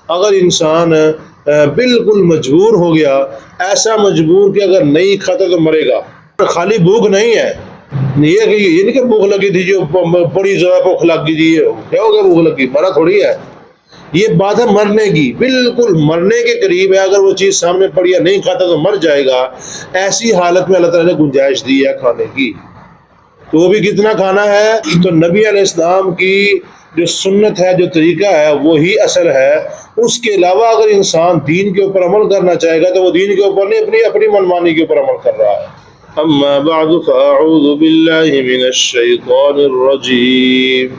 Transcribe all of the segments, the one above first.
اگر انسان بالکل مجبور ہو گیا، ایسا مجبور کہ اگر نہیں کھاتا تو مرے گا، خالی بھوک نہیں ہے، یہ نہیں کہ بھوک لگی تھی جو بڑی زیادہ بھوک لگ گئی تھی، کیا ہو گیا بھوک لگی، مرا تھوڑی ہے، یہ بات ہے مرنے کی، بالکل مرنے کے قریب ہے، اگر وہ چیز سامنے پڑی ہے نہیں کھاتا تو مر جائے گا، ایسی حالت میں اللہ تعالیٰ نے گنجائش دی ہے کھانے کی، تو وہ بھی کتنا کھانا ہے؟ تو نبی علیہ السلام کی جو سنت ہے، جو طریقہ ہے، وہی اصل ہے، اس کے علاوہ اگر انسان دین کے اوپر عمل کرنا چاہے گا تو وہ دین کے اوپر نہیں، اپنی منمانی کے اوپر عمل کر رہا ہے۔ اما بعد فاعوذ باللہ من الشیطان الرجیم،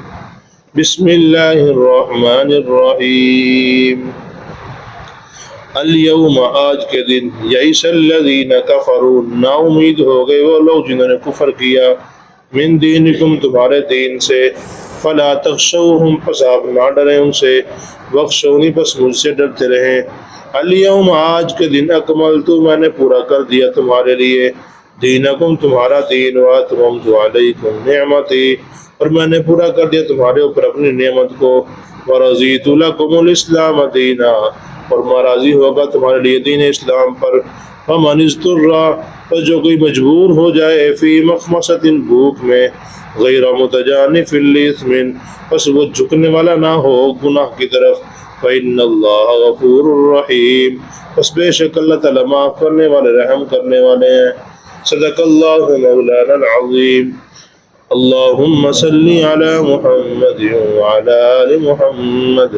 بسم اللہ الرحمن الرحیم۔ الیوم، آج کے دن، یئس الذین کفروا، نا امید ہو گئے وہ لوگ جنہوں نے کفر کیا، من دینکم، تمہارے دین سے، فلا تخشوہم، پس آپ نہ ڈریں ان سے، واخشونی، پس مجھ سے ڈرتے رہیں۔ الیوم، آج کے دن، اکملت، میں نے پورا کر دیا تمہارے لیے، دینکم، تمہارا دین، واتممت علیکم نعمتی، اور میں نے پورا کر دیا تمہارے اوپر اپنی نعمت کو، ورضیت لکم الاسلام دینا، اور میں راضی ہوگا تمہارے لیے دین اسلام پر۔ فمن اضطر، پس جو کوئی مجبور ہو جائے، فی مخمصۃ، بھوک میں، غیر متجانف لإثم، پس وہ جھکنے والا نہ ہو گناہ کی طرف، فإن اللہ غفور الرحیم، پس بے شک اللہ تعالیٰ معاف کرنے والے، رحم کرنے والے ہیں۔ صدق اللہ مولانا العظیم۔ اللہم صلی علی محمد وعلی آل محمد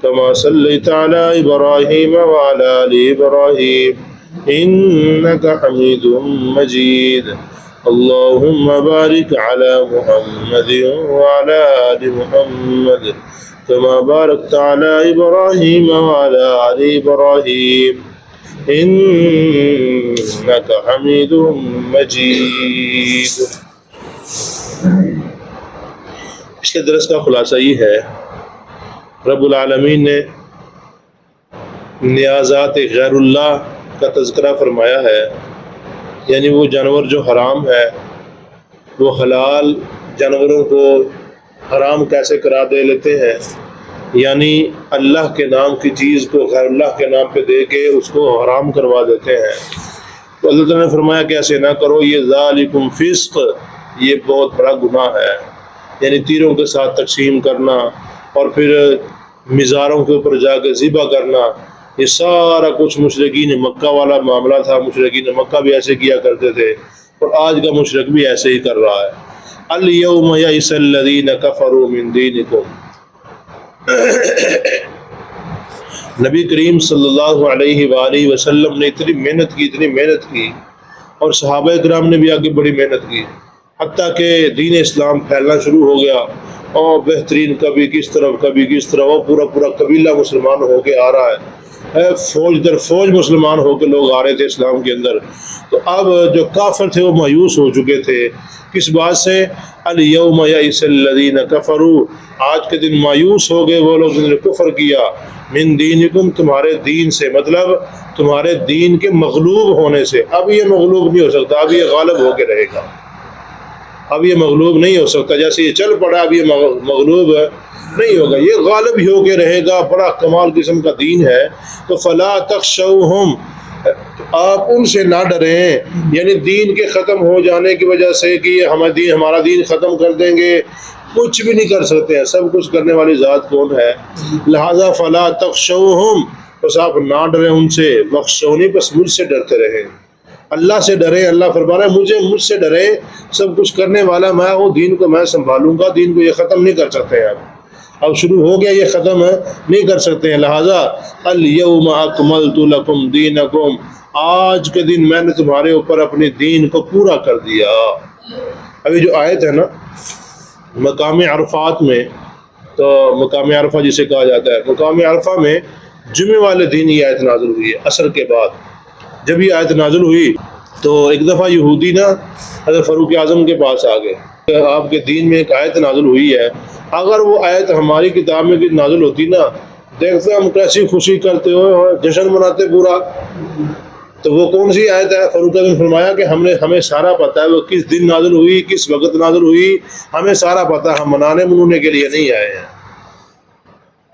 کما صلیت علی ابراہیم وعلی آل ابراہیم انک حمید مجید۔ اللہم بارک علی محمد وعلی آل محمد کما بارکت علی ابراہیم وعلی آل ابراہیم انک حمید مجید۔ پچھلے درس کا خلاصہ یہ ہے، رب العالمین نے نیازات غیر اللہ کا تذکرہ فرمایا ہے، یعنی وہ جانور جو حرام ہے، وہ حلال جانوروں کو حرام کیسے قرار دے لیتے ہیں، یعنی اللہ کے نام کی چیز کو غیر اللہ کے نام پہ دے کے اس کو حرام کروا دیتے ہیں۔ تو اللہ تعالیٰ نے فرمایا کہ ایسے نہ کرو، یہ ذالکم فسق، یہ بہت بڑا گناہ ہے، یعنی تیروں کے ساتھ تقسیم کرنا اور پھر مزاروں کے اوپر جا کے ذبح کرنا، یہ سارا کچھ مشرکین مکہ والا معاملہ تھا، مشرکین مکہ بھی ایسے کیا کرتے تھے اور آج کا مشرک بھی ایسے ہی کر رہا ہے۔ الیوم یئس الذین کفروا من دینکم، نبی کریم صلی اللہ علیہ وآلہ وسلم نے اتنی محنت کی اور صحابہ کرام نے بھی آگے بڑی محنت کی، حتیٰ کہ دین اسلام پھیلنا شروع ہو گیا، اور بہترین کبھی کس طرف وہ پورا قبیلہ مسلمان ہو کے آ رہا ہے، فوج در فوج مسلمان ہو کے لوگ آ رہے تھے اسلام کے اندر۔ تو اب جو کافر تھے وہ مایوس ہو چکے تھے، کس بات سے؟ الیوم یئس الذین کفروا، آج کے دن مایوس ہو گئے وہ لوگ جنہوں نے کفر کیا، من دینکم، تمہارے دین سے، مطلب تمہارے دین کے مغلوب ہونے سے۔ اب یہ مغلوب نہیں ہو سکتا، اب یہ غالب ہو کے رہے گا، اب یہ مغلوب نہیں ہو سکتا، جیسے یہ چل پڑا اب یہ مغلوب نہیں ہوگا، یہ غالب ہی ہو کے رہے گا، بڑا کمال قسم کا دین ہے۔ تو فلا تخشوہم، آپ ان سے نہ ڈریں، یعنی دین کے ختم ہو جانے کی وجہ سے کہ ہمارا دین ختم کر دیں گے، کچھ بھی نہیں کر سکتے ہیں، سب کچھ کرنے والی ذات کون ہے؟ لہذا فلا تخشوہم، بس آپ نہ ڈریں ان سے، واخشونی، بس مجھ سے ڈرتے رہیں، اللہ سے ڈریں۔ اللہ فرما رہا ہے مجھ سے ڈریں، سب کچھ کرنے والا میں ہوں، دین کو میں سنبھالوں گا، دین کو یہ ختم نہیں کر سکتے ہیں، اب شروع ہو گیا، یہ ختم نہیں کر سکتے ہیں۔ لہذا الیوم اکملت لکم دینکم، آج کے دن میں نے تمہارے اوپر اپنے دین کو پورا کر دیا۔ ابھی جو آیت ہے نا مقام عرفات میں، تو مقام عرفہ جسے کہا جاتا ہے، مقام عرفہ میں جمعے والے دن یہ آیت نازل ہوئی ہے، عصر کے بعد جب یہ آیت نازل ہوئی تو ایک دفعہ یہودی نا حضرت فاروق اعظم کے پاس آ گئے، آپ کے دین میں ایک آیت نازل ہوئی ہے، اگر وہ آیت ہماری کتاب میں نازل ہوتی نا، دیکھتے ہم کیسی خوشی کرتے ہوئے جشن مناتے پورا، تو وہ کون سی آیت ہے؟ فاروق اعظم نے فرمایا کہ ہمیں سارا پتہ ہے وہ کس دن نازل ہوئی، کس وقت نازل ہوئی، ہمیں سارا پتہ، ہم منانے کے لیے نہیں آئے ہیں۔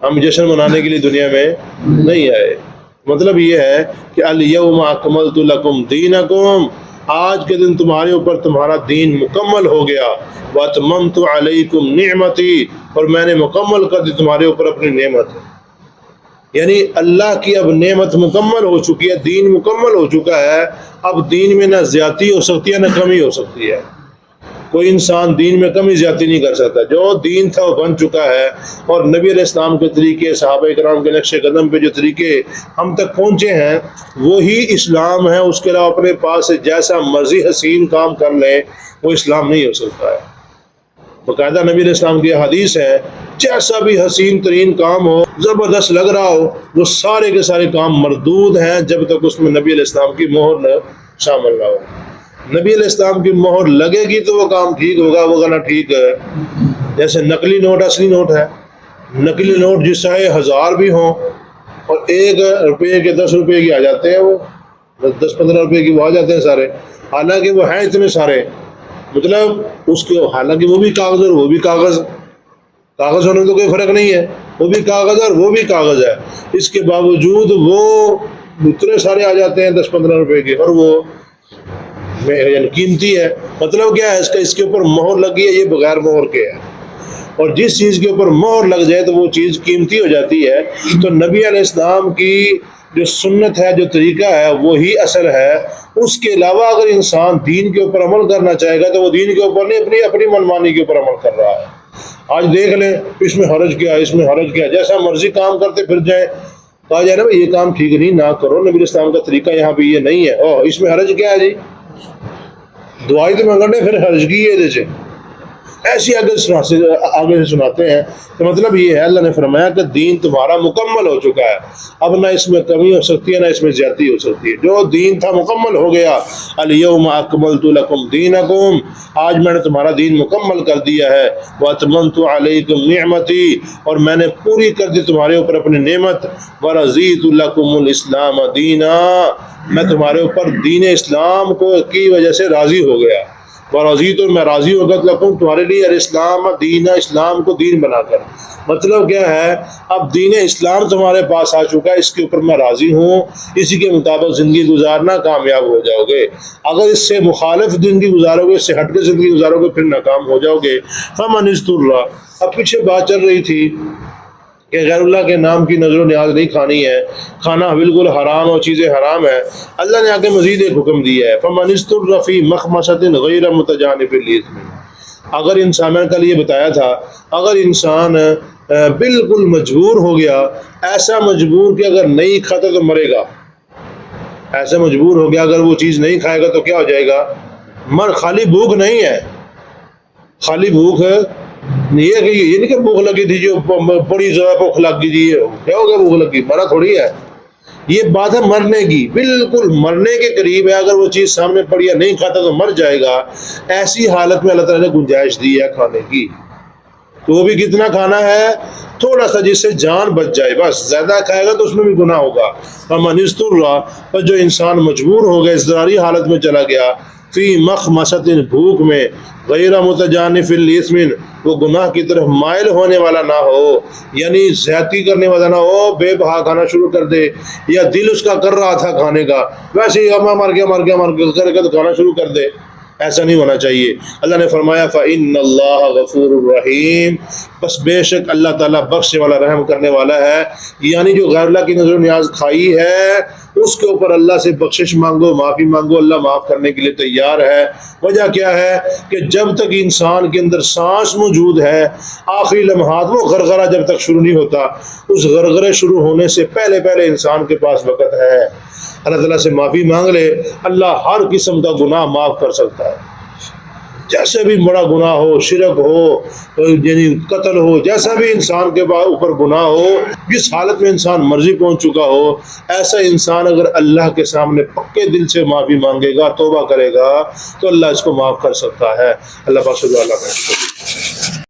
ہم جشن منانے کے لیے دنیا میں نہیں آئے۔ مطلب یہ ہے کہ الیوم اکملت لکم دینکم، آج کے دن تمہارے اوپر تمہارا دین مکمل ہو گیا، واتممت علیکم نعمتی، اور میں نے مکمل کر دی تمہارے اوپر اپنی نعمت۔ یعنی اللہ کی اب نعمت مکمل ہو چکی ہے، دین مکمل ہو چکا ہے، اب دین میں نہ زیادتی ہو سکتی ہے نہ کمی ہو سکتی ہے۔ کوئی انسان دین میں کمی زیادتی نہیں کر سکتا، جو دین تھا وہ بن چکا ہے، اور نبی علیہ السلام کے طریقے، صحابہ کرام کے نقش قدم پہ جو طریقے ہم تک پہنچے ہیں وہی اسلام ہے۔ اس کے علاوہ اپنے پاس سے جیسا مرضی حسین کام کر لیں وہ اسلام نہیں ہو سکتا ہے۔ باقاعدہ نبی علیہ السلام کی حدیث ہے، جیسا بھی حسین ترین کام ہو، زبردست لگ رہا ہو، وہ سارے کے سارے کام مردود ہیں جب تک اس میں نبی علیہ السلام کی مہر نہ شامل نہ ہو۔ نبی علیہ السلام کی مہر لگے گی تو وہ کام ٹھیک ہوگا، وہ گنا ٹھیک ہے۔ جیسے نقلی نوٹ اصلی نوٹ ہے، نقلی نوٹ جس چاہے 1000 بھی ہوں اور 1 روپے کے 10 روپے کی آ جاتے ہیں، وہ 10-15 روپے کی وہ آ جاتے ہیں سارے، حالانکہ وہ ہیں اتنے سارے، مطلب اس کے حالانکہ وہ بھی کاغذ اور وہ بھی کاغذ، کاغذ ہونے میں تو کوئی فرق نہیں ہے، وہ بھی کاغذ اور وہ بھی کاغذ ہے، اس کے باوجود وہ اتنے سارے آ جاتے ہیں 10-15 روپے کے، اور وہ یعنی قیمتی ہے۔ مطلب کیا ہے اس کے اوپر مہر لگی ہے، یہ بغیر مہر کے ہے، اور جس چیز کے اوپر مہر لگ جائے تو وہ چیز قیمتی ہو جاتی ہے۔ تو نبی علیہ السلام کی جو سنت ہے، جو طریقہ ہے، وہی اصل ہے۔ اس کے علاوہ اگر انسان دین کے اوپر عمل کرنا چاہے گا تو وہ دین کے اوپر نہیں، اپنی منمانی کے اوپر عمل کر رہا ہے۔ آج دیکھ لیں اس میں حرج کیا، اس میں حرج کیا، جیسا مرضی کام کرتے پھر جائیں، کہا جائے نا بھائی یہ کام ٹھیک نہیں، نہ کرو، نبی اسلام کا طریقہ یہاں پہ یہ نہیں ہے، او اس میں حرج کیا ہے جی، دعائی تو منگنے پھر حرج کی ہے جیسے ایسی آگے سے سناتے ہیں۔ تو مطلب یہ ہے، اللہ نے فرمایا کہ دین تمہارا مکمل ہو چکا ہے، اب نہ اس میں کمی ہو سکتی ہے نہ اس میں زیادتی ہو سکتی ہے، جو دین تھا مکمل ہو گیا۔ الیوم اکملت لکم دینکم، آج میں نے تمہارا دین مکمل کر دیا ہے، واتممت علیکم نعمتی، اور میں نے پوری کر دی تمہارے اوپر اپنی نعمت، ورضیت لکم الاسلام دینا، میں تمہارے اوپر دین اسلام کو کی وجہ سے راضی ہو گیا، ورضیت، میں راضی ہو گیا لکم تمہارے لیے، الاسلام دینا، اسلام کو دین بنا کر۔ مطلب کیا ہے، اب دین اسلام تمہارے پاس آ چکا ہے، اس کے اوپر میں راضی ہوں، اسی کے مطابق زندگی گزارنا، کامیاب ہو جاؤ گے۔ اگر اس سے مخالف زندگی گزارو گے، اس سے ہٹ کے زندگی گزارو گے، پھر ناکام ہو جاؤ گے۔ فمن اضطر، اب پیچھے بات چل رہی تھی کہ غیر اللہ کے نام کی نظر و نیاز نہیں کھانی ہے، کھانا بالکل حرام اور چیزیں حرام ہیں۔ اللہ نے آگے مزید ایک حکم دیا ہے، فمن اضطر فی مخمصۃ غیر متجانف لإثم، اگر انسان، میں نے کل یہ بتایا تھا، اگر انسان بالکل مجبور ہو گیا، ایسا مجبور کہ اگر نہیں کھاتا تو مرے گا، ایسا مجبور ہو گیا اگر وہ چیز نہیں کھائے گا تو کیا ہو جائے گا، خالی بھوک نہیں ہے، خالی بھوک یہ کہ یہ نہیں کہ بھوک لگی تھی جو بڑی زیادہ بھوک لگ گئی تھی، کیا ہو گیا بھوک لگی، مرا تھوڑی ہے، یہ بات ہے مرنے کی، بالکل مرنے کے قریب ہے، اگر وہ چیز سامنے پڑی ہے نہیں کھاتا تو مر جائے گا، ایسی حالت میں اللہ تعالیٰ نے گنجائش دی ہے کھانے کی، تو وہ بھی کتنا کھانا ہے، تھوڑا سا، جس سے جان بچ جائے، بس زیادہ کھائے گا تو اس میں بھی گناہ ہوگا۔ فمن اضطر، پر جو انسان مجبور ہو گیا، اضطراری حالت میں چلا گیا، فی مخمصۃ، بھوک میں، غیر متجانف لإثم، وہ گناہ کی طرف مائل ہونے والا نہ ہو، یعنی زیادتی کرنے والا نہ ہو، بے بہا کھانا شروع کر دے، یا دل اس کا کر رہا تھا کھانے کا، ویسے ہی مر گیا کر کے تو کھانا شروع کر دے، ایسا نہیں ہونا چاہیے۔ اللہ نے فرمایا فإن اللہ غفور الرحیم، بس بے شک اللہ تعالیٰ بخشنے والا، رحم کرنے والا ہے، یعنی جو غیر اللہ کی نظر و نیاز کھائی ہے اس کے اوپر اللہ سے بخشش مانگو، معافی مانگو، اللہ معاف کرنے کے لیے تیار ہے۔ وجہ کیا ہے کہ جب تک انسان کے اندر سانس موجود ہے، آخری لمحات، وہ غرغرہ جب تک شروع نہیں ہوتا، اس غرغرے شروع ہونے سے پہلے پہلے انسان کے پاس وقت ہے، اللہ تعالیٰ سے معافی مانگ لے، اللہ ہر قسم کا گناہ معاف کر سکتا ہے، جیسے بھی بڑا گناہ ہو، شرک ہو، یعنی قتل ہو، جیسا بھی انسان کے اوپر گناہ ہو، جس حالت میں انسان مرضی پہنچ چکا ہو، ایسا انسان اگر اللہ کے سامنے پکے دل سے معافی مانگے گا، توبہ کرے گا، تو اللہ اس کو معاف کر سکتا ہے۔ اللہ پاک